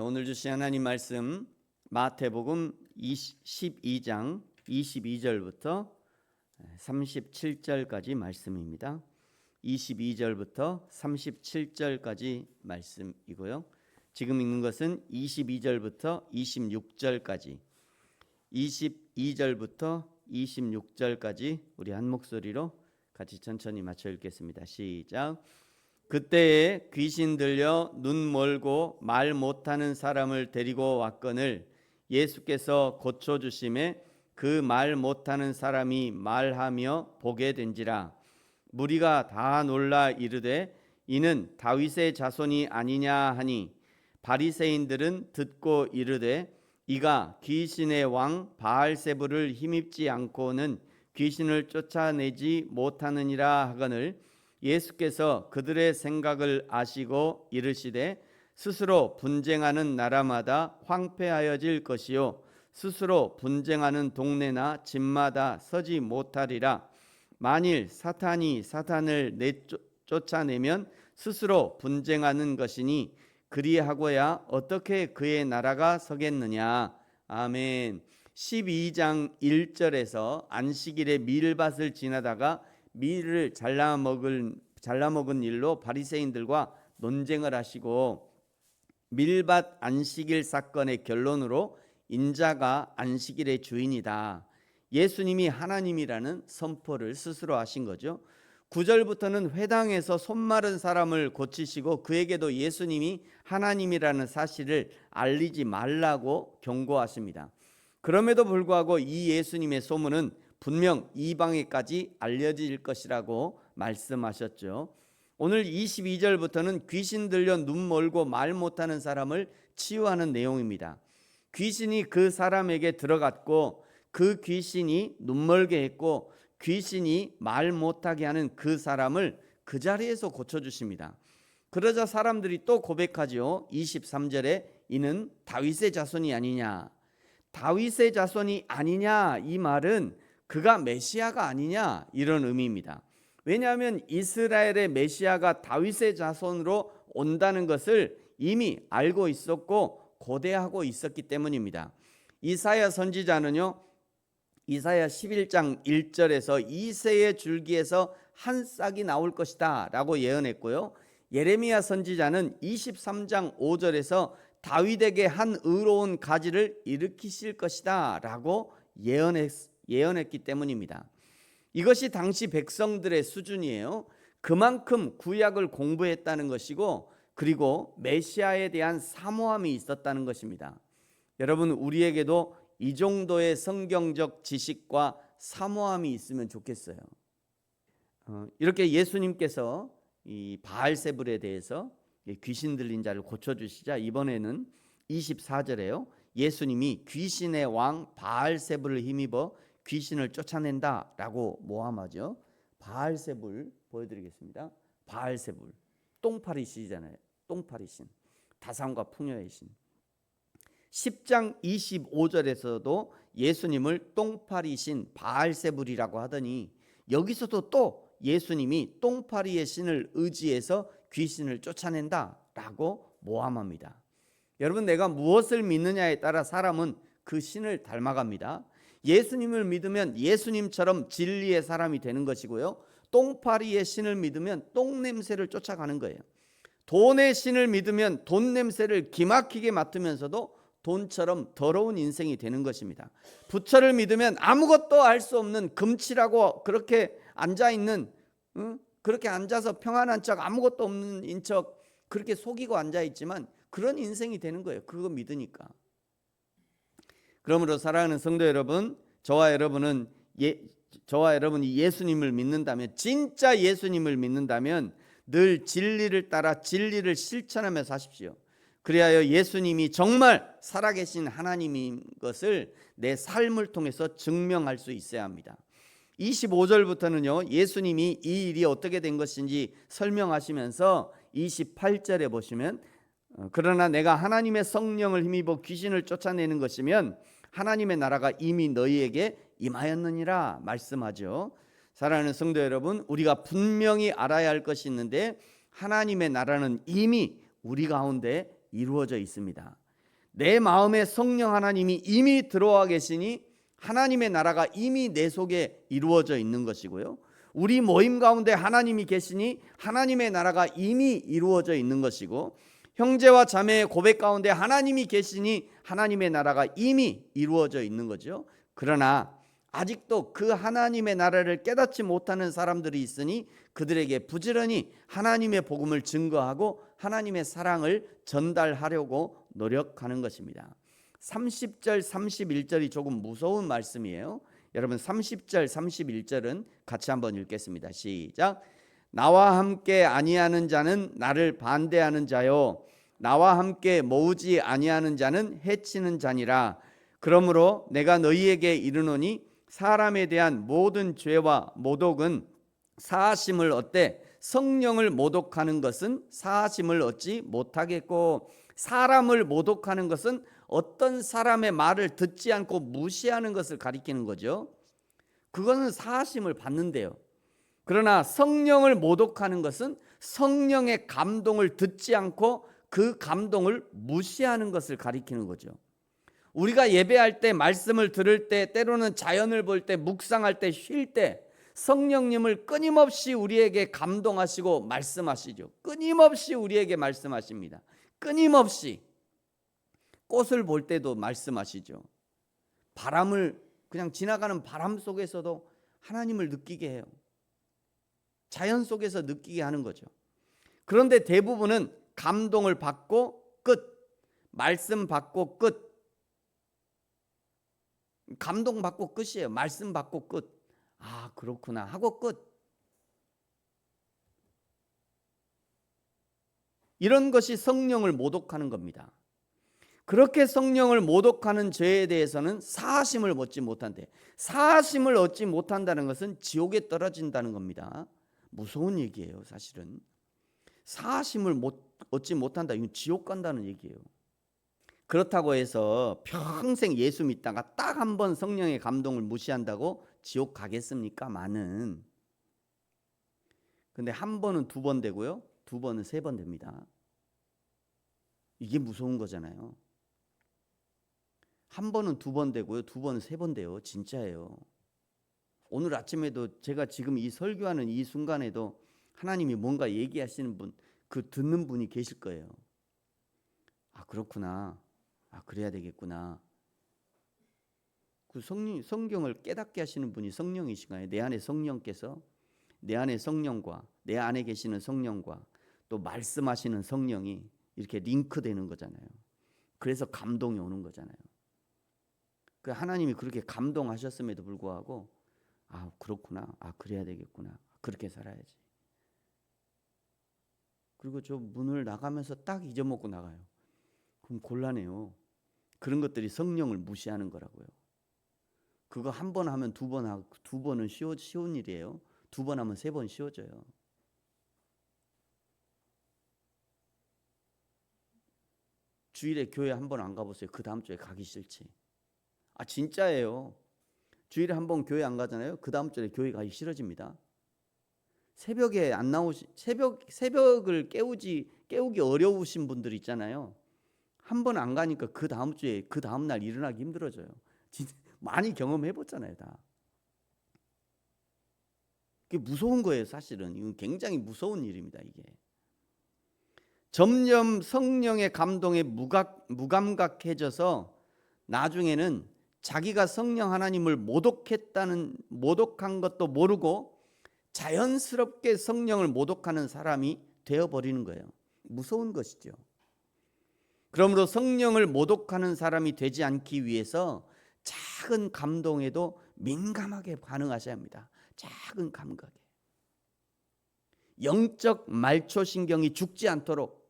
오늘 주신 하나님 말씀 마태복음 12장 22절부터 37절까지 말씀입니다. 22절부터 37절까지 말씀이고요. 지금 읽는 것은 22절부터 26절까지 22절부터 26절까지 우리 한 목소리로 같이 천천히 맞춰 읽겠습니다. 시작. 그때에 귀신 들려 눈 멀고 말 못하는 사람을 데리고 왔거늘 예수께서 고쳐주심에 그 말 못하는 사람이 말하며 보게 된지라. 무리가 다 놀라 이르되 이는 다윗의 자손이 아니냐 하니 바리새인들은 듣고 이르되 이가 귀신의 왕 바알세불을 힘입지 않고는 귀신을 쫓아내지 못하느니라 하거늘 예수께서 그들의 생각을 아시고 이르시되 스스로 분쟁하는 나라마다 황폐하여질 것이요 스스로 분쟁하는 동네나 집마다 서지 못하리라. 만일 사탄이 사탄을 쫓아내면 스스로 분쟁하는 것이니 그리하고야 어떻게 그의 나라가 서겠느냐. 아멘. 12장 1절에서 안식일에 밀밭을 지나다가 밀을 잘라먹은 일로 바리새인들과 논쟁을 하시고 밀밭 안식일 사건의 결론으로 인자가 안식일의 주인이다. 예수님이 하나님이라는 선포를 스스로 하신 거죠. 9절부터는 회당에서 손 마른 사람을 고치시고 그에게도 예수님이 하나님이라는 사실을 알리지 말라고 경고하십니다. 그럼에도 불구하고 이 예수님의 소문은 분명 이방에까지 알려질 것이라고 말씀하셨죠. 오늘 22절부터는 귀신 들려 눈 멀고 말 못하는 사람을 치유하는 내용입니다. 귀신이 그 사람에게 들어갔고 그 귀신이 눈 멀게 했고 귀신이 말 못하게 하는 그 사람을 그 자리에서 고쳐주십니다. 그러자 사람들이 또 고백하죠. 23절에 이는 다윗의 자손이 아니냐. 다윗의 자손이 아니냐 이 말은 그가 메시아가 아니냐 이런 의미입니다. 왜냐하면 이스라엘의 메시아가 다윗의 자손으로 온다는 것을 이미 알고 있었고 고대하고 있었기 때문입니다. 이사야 선지자는요, 이사야 11장 1절에서 이새의 줄기에서 한 싹이 나올 것이다 라고 예언했고요. 예레미야 선지자는 23장 5절에서 다윗에게 한 의로운 가지를 일으키실 것이다 라고 예언했기 때문입니다. 이것이 당시 백성들의 수준이에요. 그만큼 구약을 공부했다는 것이고 그리고 메시아에 대한 사모함이 있었다는 것입니다. 여러분, 우리에게도 이 정도의 성경적 지식과 사모함이 있으면 좋겠어요. 이렇게 예수님께서 이 바알세불에 대해서 귀신 들린 자를 고쳐주시자 이번에는 24절에요. 예수님이 귀신의 왕 바알세불을 힘입어 귀신을 쫓아낸다라고 모함하죠. 바알세불 보여드리겠습니다. 바알세불, 똥파리 신이잖아요. 똥파리 신, 다산과 풍요의 신. 10장 25절에서도 예수님을 똥파리 신 바알세불이라고 하더니 여기서도 또 예수님이 똥파리의 신을 의지해서 귀신을 쫓아낸다라고 모함합니다. 여러분, 내가 무엇을 믿느냐에 따라 사람은 그 신을 닮아갑니다. 예수님을 믿으면 예수님처럼 진리의 사람이 되는 것이고요. 똥파리의 신을 믿으면 똥 냄새를 쫓아가는 거예요. 돈의 신을 믿으면 돈 냄새를 기막히게 맡으면서도 돈처럼 더러운 인생이 되는 것입니다. 부처를 믿으면 아무것도 알 수 없는 금치라고 그렇게 앉아있는, 그렇게 앉아서 평안한 척 아무것도 없는 인척 그렇게 속이고 앉아있지만 그런 인생이 되는 거예요. 그거 믿으니까. 그러므로 사랑하는 성도 여러분, 저와 여러분이 예수님을 믿는다면, 진짜 예수님을 믿는다면 늘 진리를 따라 진리를 실천하며 사십시오. 그리하여 예수님이 정말 살아계신 하나님인 것을 내 삶을 통해서 증명할 수 있어야 합니다. 25절부터는요, 예수님이 이 일이 어떻게 된 것인지 설명하시면서 28절에 보시면 그러나 내가 하나님의 성령을 힘입어 귀신을 쫓아내는 것이면 하나님의 나라가 이미 너희에게 임하였느니라 말씀하죠. 사랑하는 성도 여러분, 우리가 분명히 알아야 할 것이 있는데 하나님의 나라는 이미 우리 가운데 이루어져 있습니다. 내 마음에 성령 하나님이 이미 들어와 계시니 하나님의 나라가 이미 내 속에 이루어져 있는 것이고요. 우리 모임 가운데 하나님이 계시니 하나님의 나라가 이미 이루어져 있는 것이고, 형제와 자매의 고백 가운데 하나님이 계시니 하나님의 나라가 이미 이루어져 있는 거죠. 그러나 아직도 그 하나님의 나라를 깨닫지 못하는 사람들이 있으니 그들에게 부지런히 하나님의 복음을 증거하고 하나님의 사랑을 전달하려고 노력하는 것입니다. 30절 31절이 조금 무서운 말씀이에요. 여러분 30절 31절은 같이 한번 읽겠습니다. 시작. 나와 함께 아니하는 자는 나를 반대하는 자요, 나와 함께 모으지 아니하는 자는 해치는 자니라. 그러므로 내가 너희에게 이르노니 사람에 대한 모든 죄와 모독은 사하심을 얻되 성령을 모독하는 것은 사하심을 얻지 못하겠고, 사람을 모독하는 것은 어떤 사람의 말을 듣지 않고 무시하는 것을 가리키는 거죠. 그거는 사하심을 받는데요. 그러나 성령을 모독하는 것은 성령의 감동을 듣지 않고 그 감동을 무시하는 것을 가리키는 거죠. 우리가 예배할 때, 말씀을 들을 때, 때로는 자연을 볼 때, 묵상할 때, 쉴 때 성령님을 끊임없이 우리에게 감동하시고 말씀하시죠. 끊임없이 우리에게 말씀하십니다. 끊임없이. 꽃을 볼 때도 말씀하시죠. 바람을, 그냥 지나가는 바람 속에서도 하나님을 느끼게 해요. 자연 속에서 느끼게 하는 거죠. 그런데 대부분은 감동을 받고 끝, 말씀 받고 끝, 감동 받고 끝이에요. 말씀 받고 끝. 아, 그렇구나 하고 끝. 이런 것이 성령을 모독하는 겁니다. 그렇게 성령을 모독하는 죄에 대해서는 사하심을 얻지 못한대. 사하심을 얻지 못한다는 것은 지옥에 떨어진다는 겁니다. 무서운 얘기예요, 사실은. 사하심을 얻지 못한다, 이건 지옥 간다는 얘기예요. 그렇다고 해서 평생 예수 믿다가 딱 한 번 성령의 감동을 무시한다고 지옥 가겠습니까? 많은. 근데 한 번은 두 번 되고요, 두 번은 세 번 됩니다. 이게 무서운 거잖아요. 한 번은 두 번 되고요, 두 번은 세 번 돼요. 진짜예요. 오늘 아침에도 제가 지금 이 설교하는 이 순간에도 하나님이 뭔가 얘기하시는 분, 그 듣는 분이 계실 거예요. 아, 그렇구나. 아, 그래야 되겠구나. 그 성경을 깨닫게 하시는 분이 성령이신가요? 내 안에 성령께서, 내 안에 성령과 내 안에 계시는 성령과 또 말씀하시는 성령이 이렇게 링크되는 거잖아요. 그래서 감동이 오는 거잖아요. 그 하나님이 그렇게 감동하셨음에도 불구하고, 아, 그렇구나. 아, 그래야 되겠구나. 그렇게 살아야지. 그리고 저 문을 나가면서 딱 잊어먹고 나가요. 그럼 곤란해요. 그런 것들이 성령을 무시하는 거라고요. 그거 한 번 하면 두 번 하고, 두 번은 쉬운 일이에요. 두 번 하면 세 번 쉬워져요. 주일에 교회 한 번 안 가보세요. 그 다음 주에 가기 싫지. 아, 진짜예요. 주일에 한 번 교회 안 가잖아요. 그 다음 주에 교회 가기 싫어집니다. 새벽에 안 새벽을 깨우기 어려우신 분들 있잖아요. 한 번 안 가니까 그 다음 주에, 그 다음 날 일어나기 힘들어져요. 진짜 많이 경험해 봤잖아요, 다. 그게 무서운 거예요, 사실은. 이건 굉장히 무서운 일입니다, 이게. 점점 성령의 감동에 무감각해져서 나중에는 자기가 성령 하나님을 모독한 것도 모르고 자연스럽게 성령을 모독하는 사람이 되어버리는 거예요. 무서운 것이죠. 그러므로 성령을 모독하는 사람이 되지 않기 위해서 작은 감동에도 민감하게 반응하셔야 합니다. 작은 감각에. 영적 말초신경이 죽지 않도록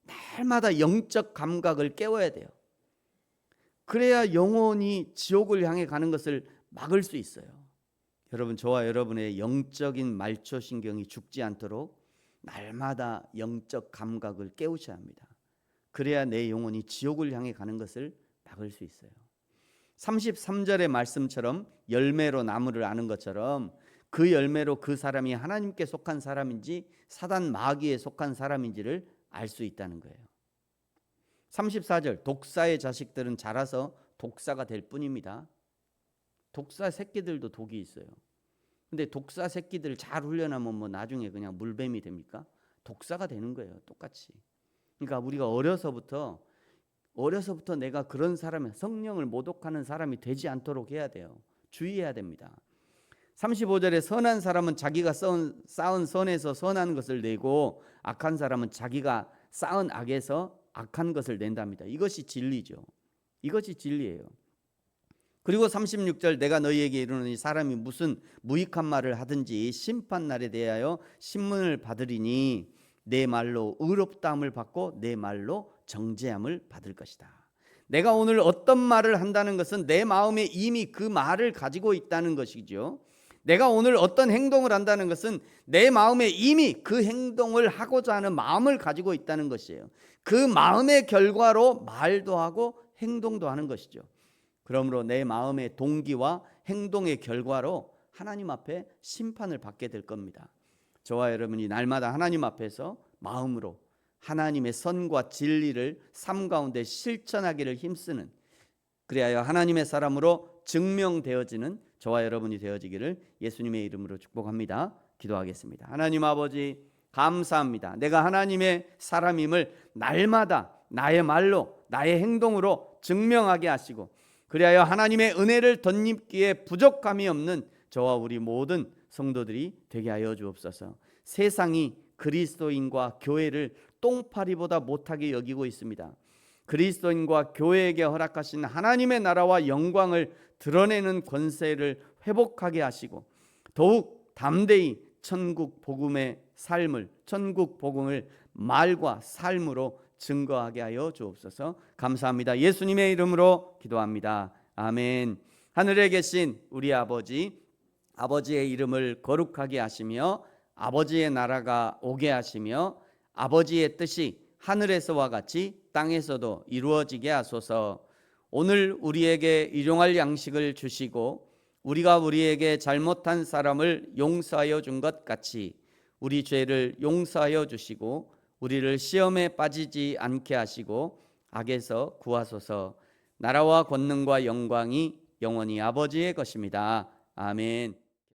날마다 영적 감각을 깨워야 돼요. 그래야 영혼이 지옥을 향해 가는 것을 막을 수 있어요. 여러분, 저와 여러분의 영적인 말초신경이 죽지 않도록 날마다 영적 감각을 깨우셔야 합니다. 그래야 내 영혼이 지옥을 향해 가는 것을 막을 수 있어요. 33절의 말씀처럼 열매로 나무를 아는 것처럼 그 열매로 그 사람이 하나님께 속한 사람인지 사단 마귀에 속한 사람인지를 알 수 있다는 거예요. 34절 독사의 자식들은 자라서 독사가 될 뿐입니다. 독사 새끼들도 독이 있어요. 근데 독사 새끼들 잘 훈련하면 뭐 나중에 그냥 물뱀이 됩니까? 독사가 되는 거예요. 똑같이. 그러니까 우리가 어려서부터 내가 그런 사람이, 성령을 모독하는 사람이 되지 않도록 해야 돼요. 주의해야 됩니다. 35절에 선한 사람은 자기가 쌓은 선에서 선한 것을 내고 악한 사람은 자기가 쌓은 악에서 악한 것을 낸답니다. 이것이 진리죠. 이것이 진리예요. 그리고 36절 내가 너희에게 이르노니 사람이 무슨 무익한 말을 하든지 심판날에 대하여 신문을 받으리니 내 말로 의롭다함을 받고 내 말로 정죄함을 받을 것이다. 내가 오늘 어떤 말을 한다는 것은 내 마음에 이미 그 말을 가지고 있다는 것이죠. 내가 오늘 어떤 행동을 한다는 것은 내 마음에 이미 그 행동을 하고자 하는 마음을 가지고 있다는 것이에요. 그 마음의 결과로 말도 하고 행동도 하는 것이죠. 그러므로 내 마음의 동기와 행동의 결과로 하나님 앞에 심판을 받게 될 겁니다. 저와 여러분이 날마다 하나님 앞에서 마음으로 하나님의 선과 진리를 삶 가운데 실천하기를 힘쓰는, 그리하여 하나님의 사람으로 증명되어지는 저와 여러분이 되어지기를 예수님의 이름으로 축복합니다. 기도하겠습니다. 하나님 아버지 감사합니다. 내가 하나님의 사람임을 날마다 나의 말로 나의 행동으로 증명하게 하시고 그리하여 하나님의 은혜를 덧입기에 부족함이 없는 저와 우리 모든 성도들이 되게 하여 주옵소서. 세상이 그리스도인과 교회를 똥파리보다 못하게 여기고 있습니다. 그리스도인과 교회에게 허락하신 하나님의 나라와 영광을 드러내는 권세를 회복하게 하시고 더욱 담대히 천국 복음의 삶을, 천국 복음을 말과 삶으로 증거하게 하여 주옵소서. 감사합니다. 예수님의 이름으로 기도합니다. 아멘. 하늘에 계신 우리 아버지, 아버지의 이름을 거룩하게 하시며 아버지의 나라가 오게 하시며 아버지의 뜻이 하늘에서와 같이 땅에서도 이루어지게 하소서. 오늘 우리에게 일용할 양식을 주시고 우리가 우리에게 잘못한 사람을 용서하여 준 것 같이 우리 죄를 용서하여 주시고 우리를 시험에 빠지지 않게 하시고 악에서 구하소서. 나라와 권능과 영광이 영원히 아버지의 것입니다. 아멘.